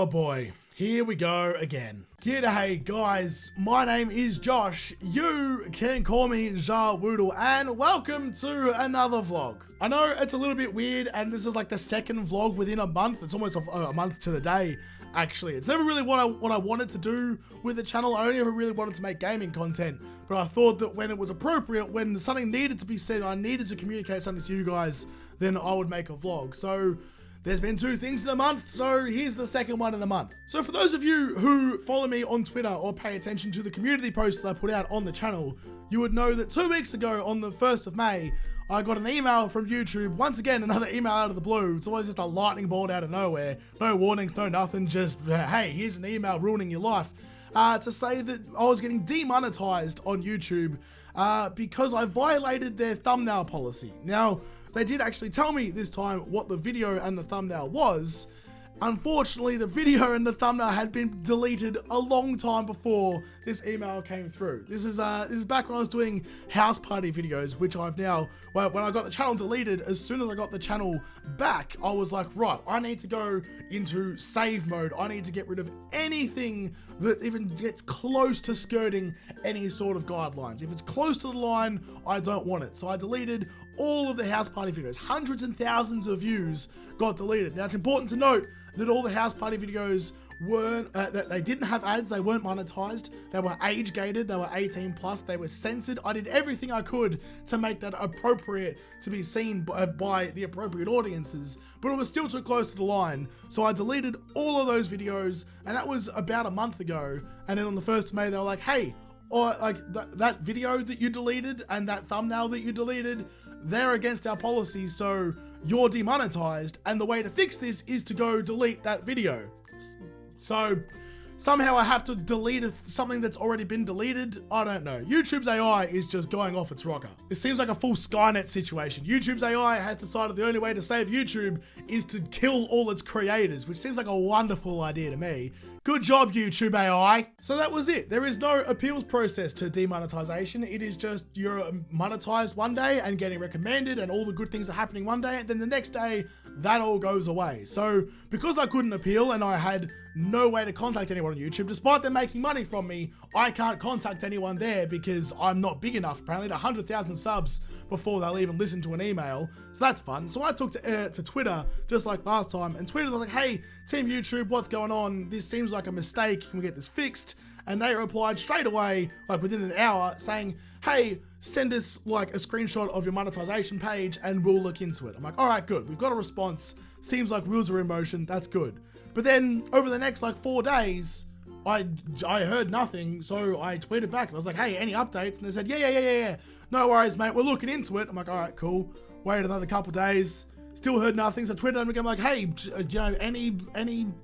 Oh boy, here we go again. G'day guys, my name is Josh. You can call me Jawoodle, and welcome to another vlog. I know it's a little bit weird, and this is like the second vlog within a month. It's almost a month to the day, actually. It's never really what I wanted to do with the channel. I only ever really wanted to make gaming content, but I thought that when it was appropriate, when something needed to be said, I needed to communicate something to you guys, then I would make a vlog. So there's been 2 things in a month, so here's the second one in the month. So for those of you who follow me on Twitter or pay attention to the community posts that I put out on the channel, you would know that 2 weeks ago on the 1st of May, I got an email from YouTube. Once again, another email out of the blue. It's always just a lightning bolt out of nowhere. No warnings, no nothing, just, hey, here's an email ruining your life. To say that I was getting demonetized on YouTube because I violated their thumbnail policy. Now, they did actually tell me this time what the video and the thumbnail was. Unfortunately, the video and the thumbnail had been deleted a long time before this email came through. This is back when I was doing house party videos, which I've now, well, when I got the channel deleted, as soon as I got the channel back, I was like, right, I need to go into save mode. I need to get rid of anything that even gets close to skirting any sort of guidelines. If it's close to the line, I don't want it. So I deleted all of the house party videos. Hundreds and thousands of views got deleted. Now, it's important to note that all the house party videos weren't, that they didn't have ads, they weren't monetized, they were age gated, they were 18 plus, they were censored. I did everything I could to make that appropriate to be seen by the appropriate audiences, but it was still too close to the line. So I deleted all of those videos, and that was about a month ago. And then on the 1st of May, they were like, hey, or like that video that you deleted and that thumbnail that you deleted, they're against our policy, so you're demonetized, and the way to fix this is to go delete that video. So somehow I have to delete something that's already been deleted. I don't know. YouTube's AI is just going off its rocker. It seems like a full Skynet situation. YouTube's AI has decided the only way to save YouTube is to kill all its creators, which seems like a wonderful idea to me. Good job, YouTube AI. So that was it. There is no appeals process to demonetization. It is just you're monetized one day and getting recommended and all the good things are happening one day, and then the next day that all goes away. So because I couldn't appeal and I had no way to contact anyone on YouTube, despite them making money from me, I can't contact anyone there because I'm not big enough, apparently, to 100,000 subs before they'll even listen to an email. So that's fun. So I took to Twitter, just like last time, and Twitter was like, hey, Team YouTube, what's going on? This seems like a mistake. Can we get this fixed? And they replied straight away, like within an hour, saying, hey, send us like a screenshot of your monetization page and we'll look into it. I'm like, all right, good. We've got a response. Seems like wheels are in motion. That's good. But then over the next like 4 days, I heard nothing. So I tweeted back and I was like, hey, any updates? And they said, yeah. No worries, mate. We're looking into it. I'm like, all right, cool. Wait another couple days. Still heard nothing. So I tweeted them again. I'm like, hey, you know, any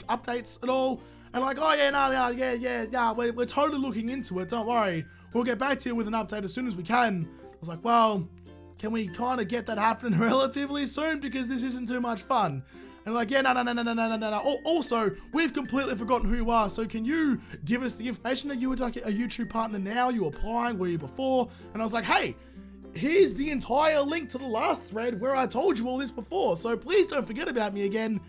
updates at all? And like, oh yeah, we're totally looking into it. Don't worry. We'll get back to you with an update as soon as we can. I was like, well, can we kind of get that happening relatively soon? Because this isn't too much fun. And like, yeah, no. Also, we've completely forgotten who you are. So can you give us the information? Are you like a YouTube partner now? Are you applying? Were you before? And I was like, hey, here's the entire link to the last thread where I told you all this before. So please don't forget about me again.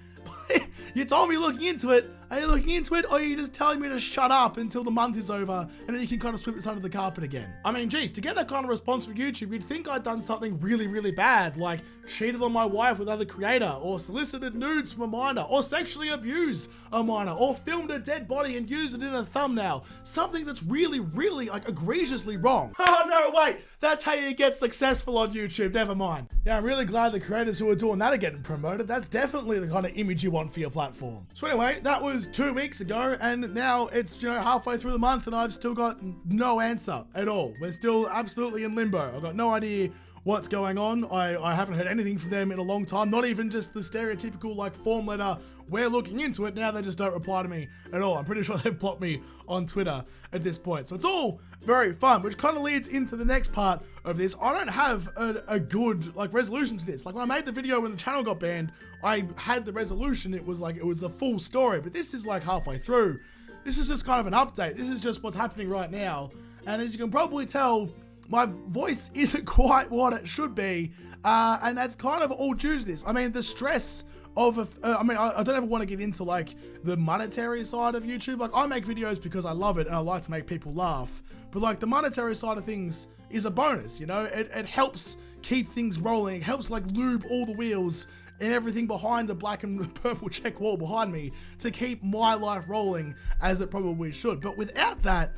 You told me you're looking into it. Are you looking into it, or are you just telling me to shut up until the month is over and then you can kind of sweep this under the carpet again? I mean, geez, to get that kind of response from YouTube, you'd think I'd done something really, really bad, like cheated on my wife with other creator, or solicited nudes from a minor, or sexually abused a minor, or filmed a dead body and used it in a thumbnail. Something that's really, really like egregiously wrong. Oh no, wait, that's how you get successful on YouTube. Never mind. Yeah, I'm really glad the creators who are doing that are getting promoted. That's definitely the kind of image you want for your platform. So anyway, that was 2 weeks ago, and now it's, you know, halfway through the month and I've still got no answer at all. We're still absolutely in limbo. I've got no idea what's going on. I haven't heard anything from them in a long time, not even just the stereotypical like form letter, we're looking into it. Now they just don't reply to me at all. I'm pretty sure they've blocked me on Twitter at this point. So it's all very fun, which kind of leads into the next part of this. I don't have a good like resolution to this. Like when I made the video when the channel got banned, I had the resolution. It was the full story, but this is like halfway through. This is just kind of an update. This is just what's happening right now. And as you can probably tell, my voice isn't quite what it should be. And that's kind of all due to this. I mean, the stress I don't ever want to get into like the monetary side of YouTube. Like I make videos because I love it and I like to make people laugh. But like the monetary side of things is a bonus, you know? It helps keep things rolling. It helps like lube all the wheels and everything behind the black and purple check wall behind me to keep my life rolling as it probably should. But without that,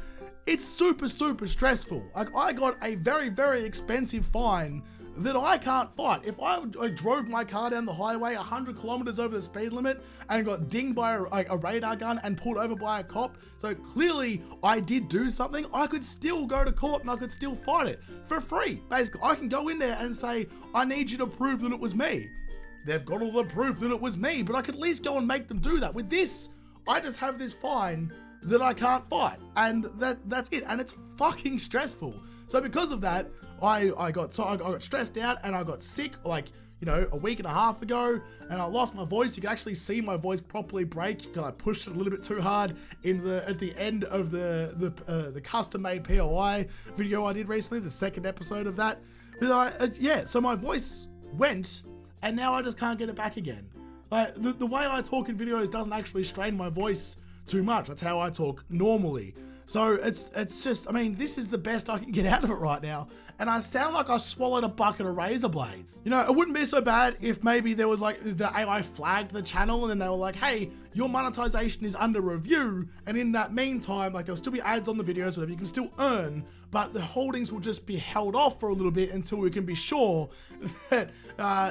it's super, super stressful. Like I got a very, very expensive fine that I can't fight. If I drove my car down the highway 100 kilometers over the speed limit and got dinged by a radar gun and pulled over by a cop, so clearly I did do something, I could still go to court and I could still fight it for free. Basically, I can go in there and say, I need you to prove that it was me. They've got all the proof that it was me, but I could at least go and make them do that. With this, I just have this fine that I can't fight, and that's it, and it's fucking stressful. So because of that, I got stressed out and I got sick like, you know, a week and a half ago, and I lost my voice. You can actually see my voice properly break because I pushed it a little bit too hard at the end of the custom made POI video I did recently, the second episode of that. But so my voice went, and now I just can't get it back again. Like the way I talk in videos doesn't actually strain my voice too much. That's how I talk normally. So it's just, I mean, this is the best I can get out of it right now. And I sound like I swallowed a bucket of razor blades. You know, it wouldn't be so bad if maybe there was like the AI flagged the channel and then they were like, hey, your monetization is under review. And in that meantime, like there'll still be ads on the videos, whatever, you can still earn, but the holdings will just be held off for a little bit until we can be sure that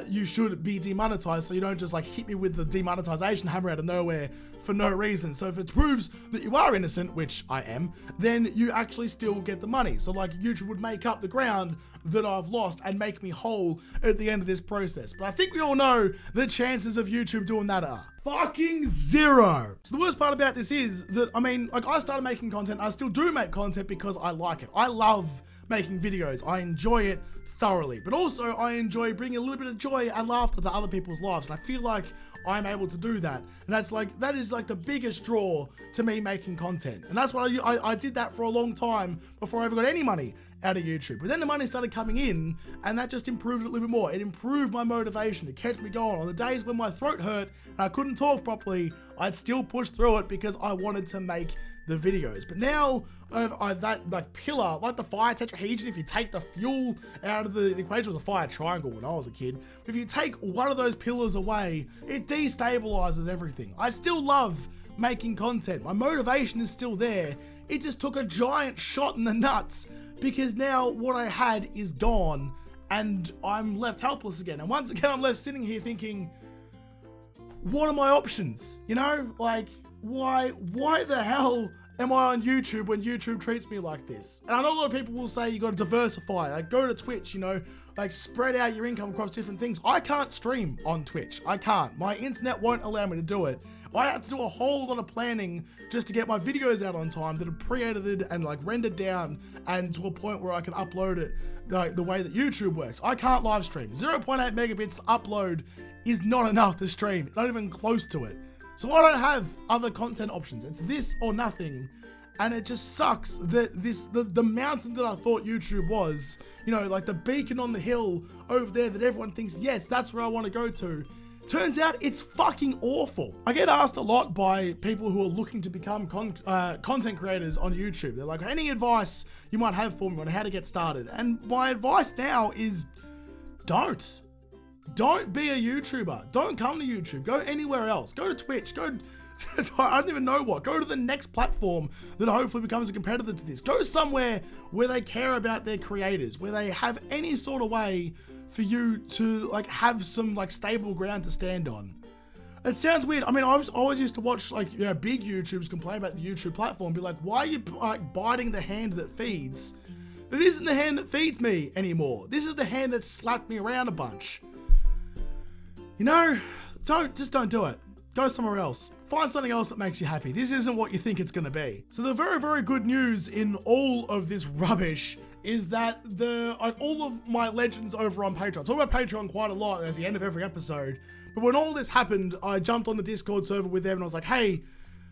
you should be demonetized. So you don't just like hit me with the demonetization hammer out of nowhere for no reason. So if it proves that you are innocent, which I am, then you actually still get the money. So like YouTube would make up the ground that I've lost and make me whole at the end of this process. But I think we all know the chances of YouTube doing that are fucking zero. So the worst part about this is that, I mean, like I started making content, I still do make content because I like it. I love making videos. I enjoy it thoroughly, but also I enjoy bringing a little bit of joy and laughter to other people's lives. And I feel like I'm able to do that. And that is like the biggest draw to me making content. And that's what I did that for a long time before I ever got any money out of YouTube. But then the money started coming in and that just improved it a little bit more. It improved my motivation. It kept me going. On the days when my throat hurt and I couldn't talk properly, I'd still push through it because I wanted to make the videos. But now that like pillar, like the fire tetrahedron, if you take the fuel out of the equation, with the fire triangle when I was a kid, but if you take one of those pillars away, it destabilizes everything. I still love making content. My motivation is still there. It just took a giant shot in the nuts because now what I had is gone and I'm left helpless again. And once again, I'm left sitting here thinking, what are my options? You know, like why the hell am I on YouTube when YouTube treats me like this? And I know a lot of people will say you got to diversify, like go to Twitch, you know, like spread out your income across different things. I can't stream on Twitch. I can't. My internet won't allow me to do it. I have to do a whole lot of planning just to get my videos out on time that are pre-edited and like rendered down and to a point where I can upload it like the way that YouTube works. I can't live stream. 0.8 megabits upload is not enough to stream, not even close to it. So I don't have other content options. It's this or nothing. And it just sucks that the mountain that I thought YouTube was, you know, like the beacon on the hill over there that everyone thinks, yes, that's where I want to go to. Turns out it's fucking awful. I get asked a lot by people who are looking to become content creators on YouTube. They're like, any advice you might have for me on how to get started? And my advice now is don't be a YouTuber. Don't come to YouTube. Go anywhere else. Go to Twitch. Go I don't even know what. Go to the next platform that hopefully becomes a competitor to this. Go somewhere where they care about their creators, where they have any sort of way for you to like have some like stable ground to stand on. It sounds weird. I mean, I always used to watch like, you know, big YouTubers complain about the YouTube platform, be like, why are you like biting the hand that feeds? It isn't the hand that feeds me anymore. This is the hand that slapped me around a bunch. You know, just don't do it. Go somewhere else. Find something else that makes you happy. This isn't what you think it's gonna be. So the very, very good news in all of this rubbish is that all of my legends over on Patreon. I talk about Patreon quite a lot at the end of every episode, but when all this happened, I jumped on the Discord server with them and I was like, hey,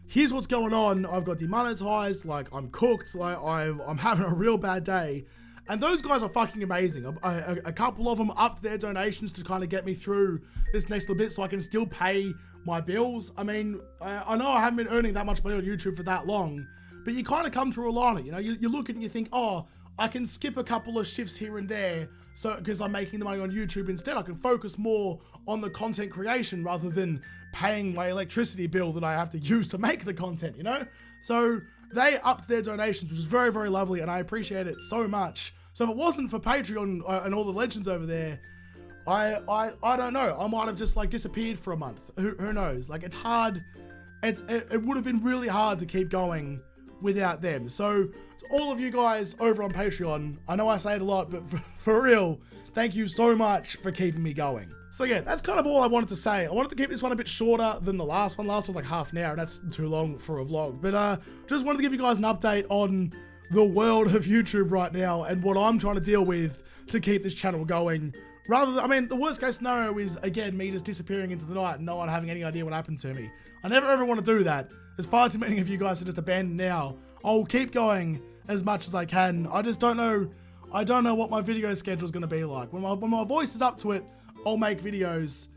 here's what's going on. I've got demonetized, like I'm cooked, like I'm having a real bad day. And those guys are fucking amazing. A couple of them upped their donations to kind of get me through this next little bit so I can still pay my bills. I mean, I know I haven't been earning that much money on YouTube for that long, but you kind of come to rely on it. You know, you look at it and you think, oh, I can skip a couple of shifts here and there, so because I'm making the money on YouTube instead, I can focus more on the content creation rather than paying my electricity bill that I have to use to make the content, you know? So they upped their donations, which is very, very lovely, and I appreciate it so much. So if it wasn't for Patreon and all the legends over there, I don't know. I might have just like disappeared for a month. Who knows? Like, it's hard. It would have been really hard to keep going without them. So to all of you guys over on Patreon, I know I say it a lot, but for real, thank you so much for keeping me going. So yeah, that's kind of all I wanted to say. I wanted to keep this one a bit shorter than the last one. Last one was like half an hour, and that's too long for a vlog. But just wanted to give you guys an update on the world of YouTube right now and what I'm trying to deal with to keep this channel going. Rather than, I mean, the worst case scenario is, again, me just disappearing into the night and no one having any idea what happened to me. I never ever want to do that. There's far too many of you guys to just abandon now. I'll keep going as much as I can. I just don't know. I don't know what my video schedule is going to be like. When my voice is up to it, I'll make videos.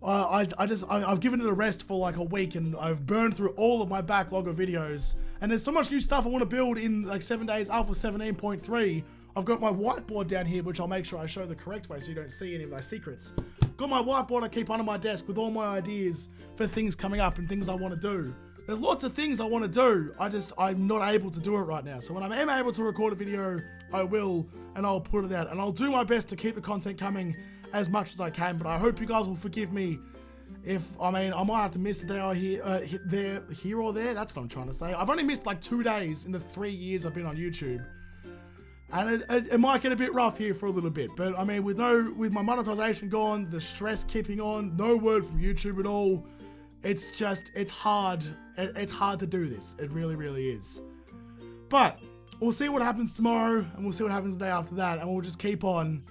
I've given it a rest for like a week and I've burned through all of my backlog of videos. And there's so much new stuff I want to build in like 7 days Alpha 17.3. I've got my whiteboard down here, which I'll make sure I show the correct way so you don't see any of my secrets. Got my whiteboard I keep under my desk with all my ideas for things coming up and things I want to do. There's lots of things I want to do. I'm not able to do it right now. So when I am able to record a video, I will, and I'll put it out. And I'll do my best to keep the content coming as much as I can, but I hope you guys will forgive me if, I mean, I might have to miss a day or here or there. That's what I'm trying to say. I've only missed like 2 days in the 3 years I've been on YouTube. And it might get a bit rough here for a little bit, but I mean, with my monetization gone, the stress keeping on, no word from YouTube at all, it's hard. It's hard to do this. It really, really is. But we'll see what happens tomorrow, and we'll see what happens the day after that, and we'll just keep on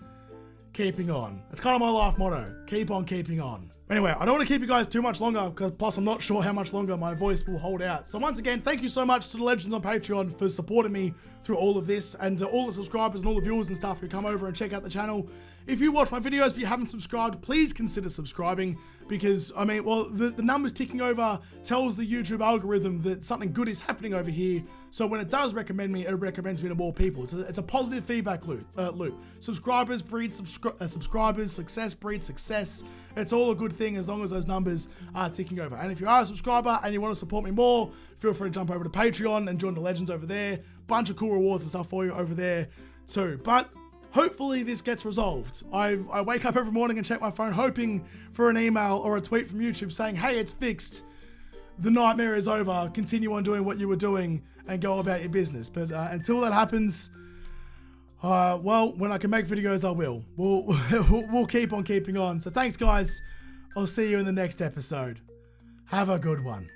keeping on. It's kind of my life motto. Keep on keeping on. Anyway, I don't want to keep you guys too much longer, because plus I'm not sure how much longer my voice will hold out. So once again, thank you so much to the legends on Patreon for supporting me through all of this, and to all the subscribers and all the viewers and stuff who come over and check out the channel. If you watch my videos but you haven't subscribed, please consider subscribing, because, I mean, well, the numbers ticking over tells the YouTube algorithm that something good is happening over here, so when it does recommend me, it recommends me to more people. It's a positive feedback loop. Subscribers breed subscribers, success breeds success. It's all a good thing as long as those numbers are ticking over. And if you are a subscriber and you want to support me more, feel free to jump over to Patreon and join the legends over there. Bunch of cool rewards and stuff for you over there too. But hopefully this gets resolved. I wake up every morning and check my phone hoping for an email or a tweet from YouTube saying, hey, it's fixed. The nightmare is over. Continue on doing what you were doing and go about your business. But until that happens, well, when I can make videos, I will. We'll keep on keeping on. So thanks, guys. I'll see you in the next episode. Have a good one.